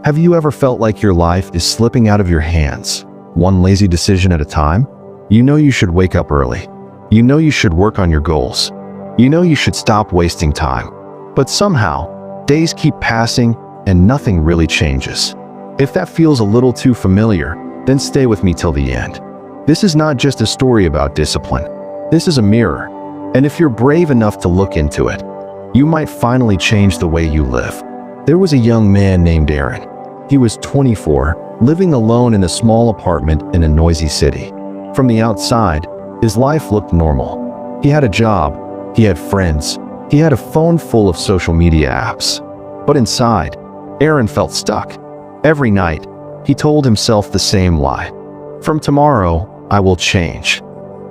Have you ever felt like your life is slipping out of your hands, one lazy decision at a time? You know you should wake up early. You know you should work on your goals. You know you should stop wasting time. But somehow, days keep passing and nothing really changes. If that feels a little too familiar, then stay with me till the end. This is not just a story about discipline. This is a mirror. And if you're brave enough to look into it, you might finally change the way you live. There was a young man named Aaron. He was 24, living alone in a small apartment in a noisy city. From the outside, his life looked normal. He had a job, he had friends, he had a phone full of social media apps. But inside, Aaron felt stuck. Every night, he told himself the same lie. From tomorrow, I will change.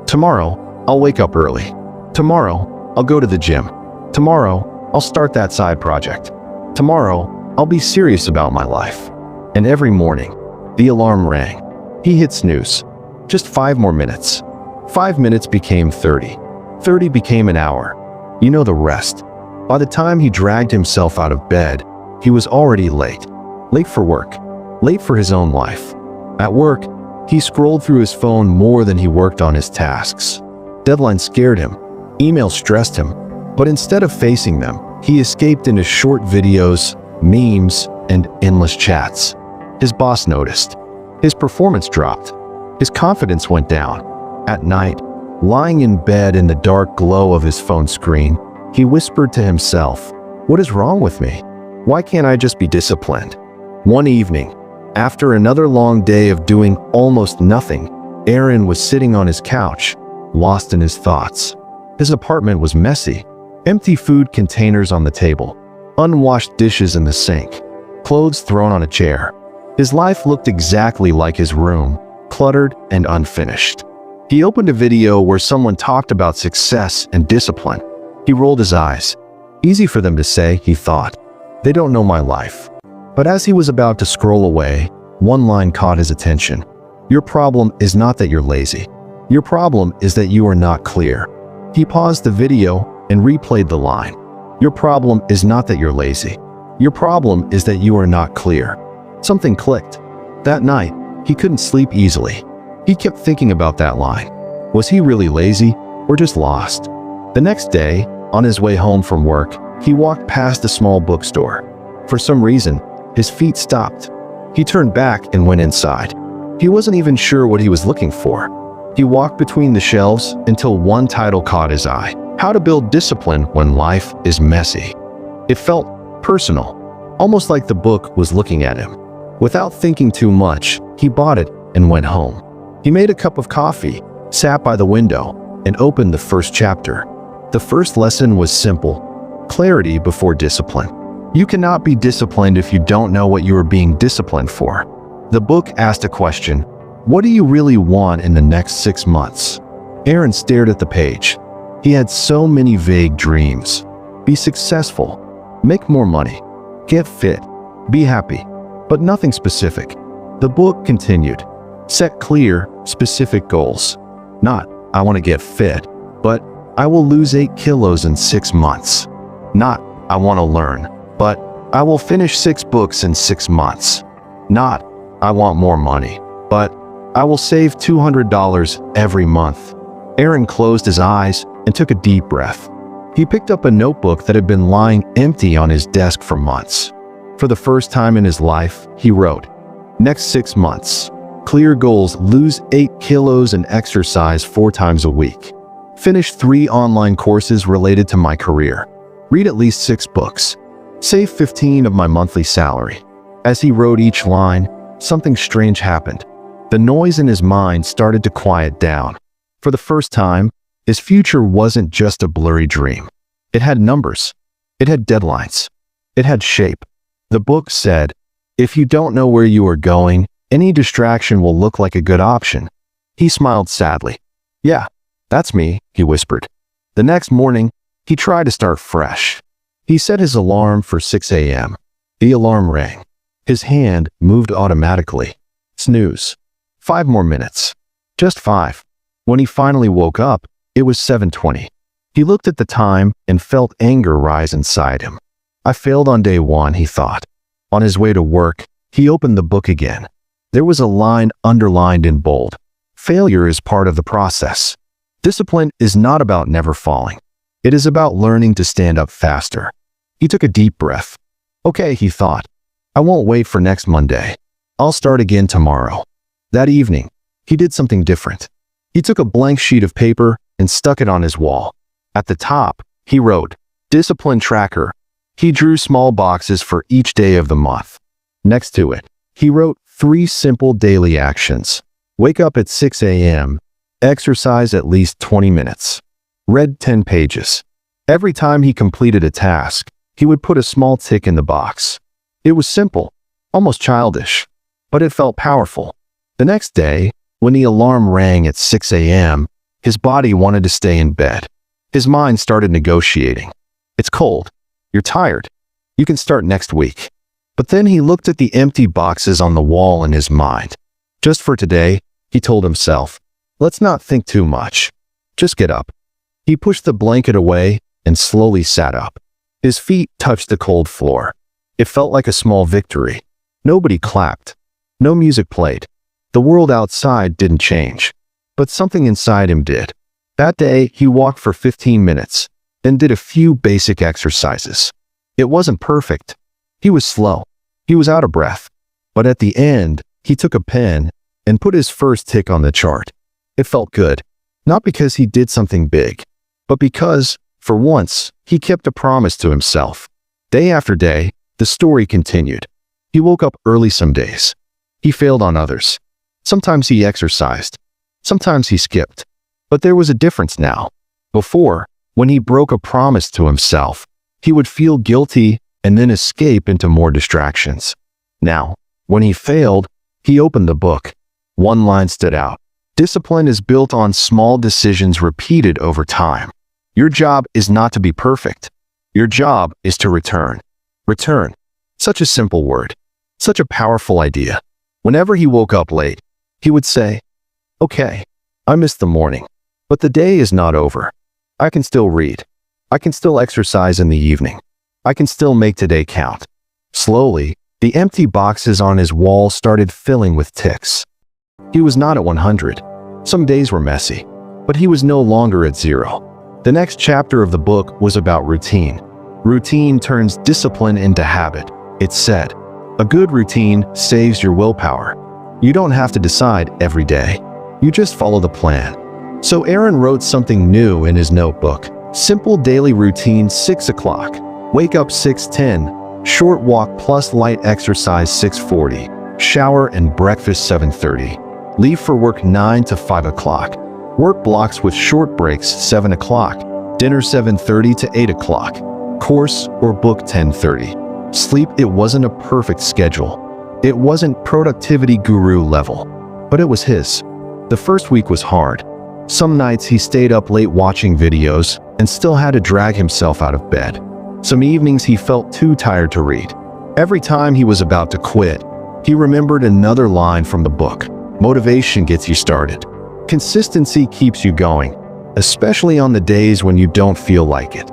Tomorrow, I'll wake up early. Tomorrow, I'll go to the gym. Tomorrow, I'll start that side project. Tomorrow, I'll be serious about my life. And every morning, the alarm rang. He hit snooze. Just 5 more minutes. 5 minutes became 30. 30 became an hour. You know the rest. By the time he dragged himself out of bed, he was already late. Late for work. Late for his own life. At work, he scrolled through his phone more than he worked on his tasks. Deadlines scared him. Emails stressed him. But instead of facing them, he escaped into short videos, memes, and endless chats. His boss noticed. His performance dropped. His confidence went down. At night, lying in bed in the dark glow of his phone screen, he whispered to himself, "What is wrong with me? Why can't I just be disciplined?" One evening, after another long day of doing almost nothing, Aaron was sitting on his couch, lost in his thoughts. His apartment was messy. Empty food containers on the table, unwashed dishes in the sink, clothes thrown on a chair. His life looked exactly like his room, cluttered and unfinished. He opened a video where someone talked about success and discipline. He rolled his eyes. Easy for them to say, he thought. They don't know my life. But as he was about to scroll away, one line caught his attention. Your problem is not that you're lazy. Your problem is that you are not clear. He paused the video and replayed the line. Your problem is not that you're lazy. Your problem is that you are not clear. Something clicked. That night, he couldn't sleep easily. He kept thinking about that line. Was he really lazy or just lost? The next day, on his way home from work, he walked past a small bookstore. For some reason, his feet stopped. He turned back and went inside. He wasn't even sure what he was looking for. He walked between the shelves until one title caught his eye. How to Build Discipline When Life is Messy. It felt personal, almost like the book was looking at him. Without thinking too much, he bought it and went home. He made a cup of coffee, sat by the window, and opened the first chapter. The first lesson was simple: clarity before discipline. You cannot be disciplined if you don't know what you are being disciplined for. The book asked a question: what do you really want in the next 6 months? Aaron stared at the page. He had so many vague dreams. Be successful, make more money, get fit, be happy, but nothing specific. The book continued. Set clear, specific goals. Not, I want to get fit, but I will lose 8 kilos in 6 months. Not, I want to learn, but I will finish 6 books in 6 months. Not, I want more money, but I will save $200 every month. Aaron closed his eyes and took a deep breath. He picked up a notebook that had been lying empty on his desk for months. For the first time in his life, he wrote, next 6 months. Clear goals: lose 8 kilos and exercise 4 times a week. Finish 3 online courses related to my career. Read at least 6 books. Save 15 of my monthly salary. As he wrote each line, something strange happened. The noise in his mind started to quiet down. For the first time, his future wasn't just a blurry dream. It had numbers. It had deadlines. It had shape. The book said, if you don't know where you are going, any distraction will look like a good option. He smiled sadly. Yeah, that's me, he whispered. The next morning, he tried to start fresh. He set his alarm for 6 a.m. The alarm rang. His hand moved automatically. Snooze. 5 more minutes. Just 5. When he finally woke up, it was 7:20. He looked at the time and felt anger rise inside him. I failed on day 1, he thought. On his way to work, He opened the book again. There was a line underlined in bold. Failure is part of the process. Discipline is not about never falling. It is about learning to stand up faster. He took a deep breath. Okay, he thought. I won't wait for next Monday. I'll start again tomorrow. That evening, he did something different. He took a blank sheet of paper and stuck it on his wall. At the top, he wrote, Discipline Tracker. He drew small boxes for each day of the month. Next to it, he wrote 3 simple daily actions. Wake up at 6 a.m., exercise at least 20 minutes, read 10 pages. Every time he completed a task, he would put a small tick in the box. It was simple, almost childish, but it felt powerful. The next day, when the alarm rang at 6 a.m., his body wanted to stay in bed. His mind started negotiating. It's cold. You're tired. You can start next week. But then he looked at the empty boxes on the wall in his mind. Just for today, he told himself, let's not think too much. Just get up. He pushed the blanket away and slowly sat up. His feet touched the cold floor. It felt like a small victory. Nobody clapped. No music played. The world outside didn't change. But something inside him did. That day, he walked for 15 minutes, then did a few basic exercises. It wasn't perfect. He was slow. He was out of breath. But at the end, he took a pen and put his first tick on the chart. It felt good. Not because he did something big, but because, for once, he kept a promise to himself. Day after day, the story continued. He woke up early some days. He failed on others. Sometimes he exercised. Sometimes he skipped. But there was a difference now. Before, when he broke a promise to himself, he would feel guilty and then escape into more distractions. Now, when he failed, he opened the book. One line stood out. Discipline is built on small decisions repeated over time. Your job is not to be perfect. Your job is to return. Return. Such a simple word. Such a powerful idea. Whenever he woke up late, he would say, okay, I missed the morning, but the day is not over. I can still read. I can still exercise in the evening. I can still make today count. Slowly, the empty boxes on his wall started filling with ticks. He was not at 100. Some days were messy, but he was no longer at 0. The next chapter of the book was about routine. Routine turns discipline into habit. It said, a good routine saves your willpower. You don't have to decide every day. You just follow the plan. So Aaron wrote something new in his notebook. Simple daily routine 6 o'clock. Wake up 6:10. Short walk plus light exercise 6:40. Shower and breakfast 7:30. Leave for work 9 to 5 o'clock. Work blocks with short breaks 7 o'clock. Dinner 7:30 to 8 o'clock. Course or book 10:30. Sleep. It wasn't a perfect schedule. It wasn't productivity guru level, but it was his. The first week was hard. Some nights he stayed up late watching videos and still had to drag himself out of bed. Some evenings he felt too tired to read. Every time he was about to quit, he remembered another line from the book. Motivation gets you started. Consistency keeps you going, especially on the days when you don't feel like it.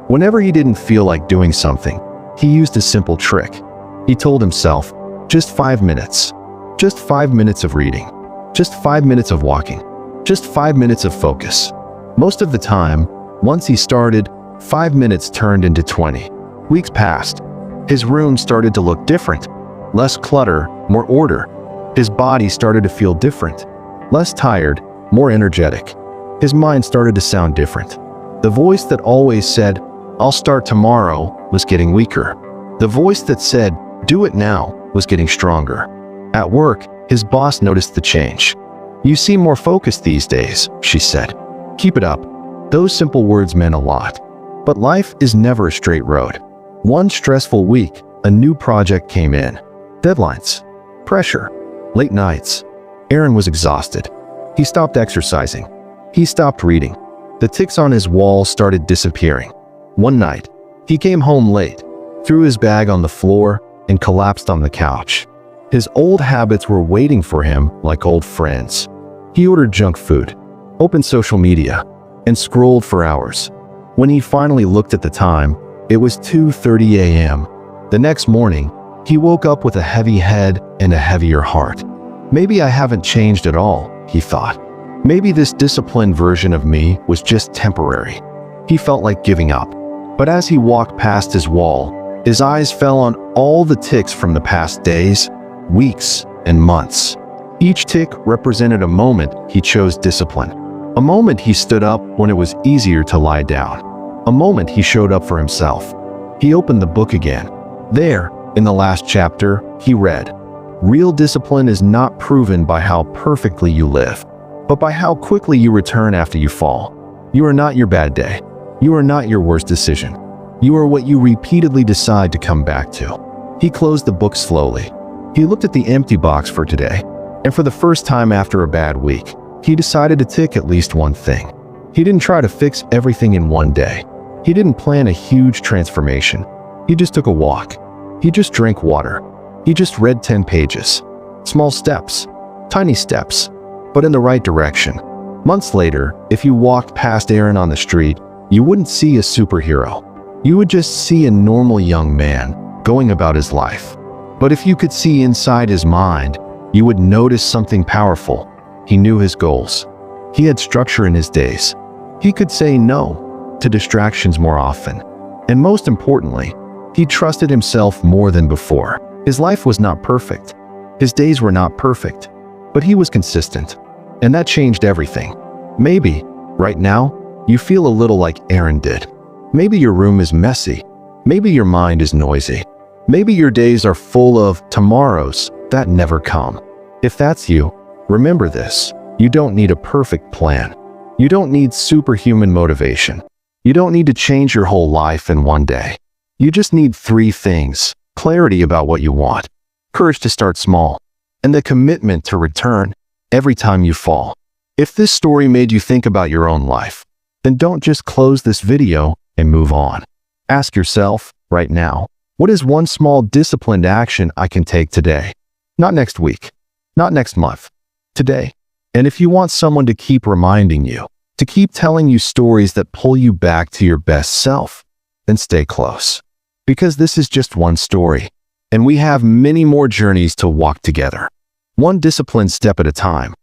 Whenever he didn't feel like doing something, he used a simple trick. He told himself, just 5 minutes. Just 5 minutes of reading. Just 5 minutes of walking. Just 5 minutes of focus. Most of the time, once he started, 5 minutes turned into 20. Weeks passed. His room started to look different. Less clutter, more order. His body started to feel different. Less tired, more energetic. His mind started to sound different. The voice that always said, I'll start tomorrow, was getting weaker. The voice that said, do it now, was getting stronger. At work, his boss noticed the change. You seem more focused these days, she said. Keep it up. Those simple words meant a lot. But life is never a straight road. One stressful week, a new project came in. Deadlines. Pressure. Late nights. Aaron was exhausted. He stopped exercising. He stopped reading. The ticks on his wall started disappearing. One night, he came home late, threw his bag on the floor, and collapsed on the couch. His old habits were waiting for him like old friends. He ordered junk food, opened social media, and scrolled for hours. When he finally looked at the time, it was 2:30 a.m. The next morning, He woke up with a heavy head and a heavier heart. Maybe I haven't changed at all, he thought. Maybe this disciplined version of me was just temporary. He felt like giving up. But as he walked past his wall, his eyes fell on all the ticks from the past days, weeks, and months. Each tick represented a moment he chose discipline. A moment he stood up when it was easier to lie down. A moment he showed up for himself. He opened the book again. There, in the last chapter, he read, "Real discipline is not proven by how perfectly you live, but by how quickly you return after you fall. You are not your bad day. You are not your worst decision. You are what you repeatedly decide to come back to." He closed the book slowly. He looked at the empty box for today, and for the first time after a bad week, he decided to tick at least one thing. He didn't try to fix everything in one day. He didn't plan a huge transformation. He just took a walk. He just drank water. He just read 10 pages. Small steps, tiny steps, but in the right direction. Months later, if you walked past Aaron on the street, you wouldn't see a superhero. You would just see a normal young man going about his life. But if you could see inside his mind, you would notice something powerful. He knew his goals. He had structure in his days. He could say no to distractions more often. And most importantly, he trusted himself more than before. His life was not perfect. His days were not perfect. But he was consistent. And that changed everything. Maybe, right now, you feel a little like Aaron did. Maybe your room is messy. Maybe your mind is noisy. Maybe your days are full of tomorrows that never come. If that's you, remember this. You don't need a perfect plan. You don't need superhuman motivation. You don't need to change your whole life in one day. You just need 3 things: clarity about what you want, courage to start small, and the commitment to return every time you fall. If this story made you think about your own life, then don't just close this video and move on. Ask yourself, right now, what is one small disciplined action I can take today? Not next week, not next month, today. And if you want someone to keep reminding you, to keep telling you stories that pull you back to your best self, then stay close. Because this is just one story, and we have many more journeys to walk together. One disciplined step at a time.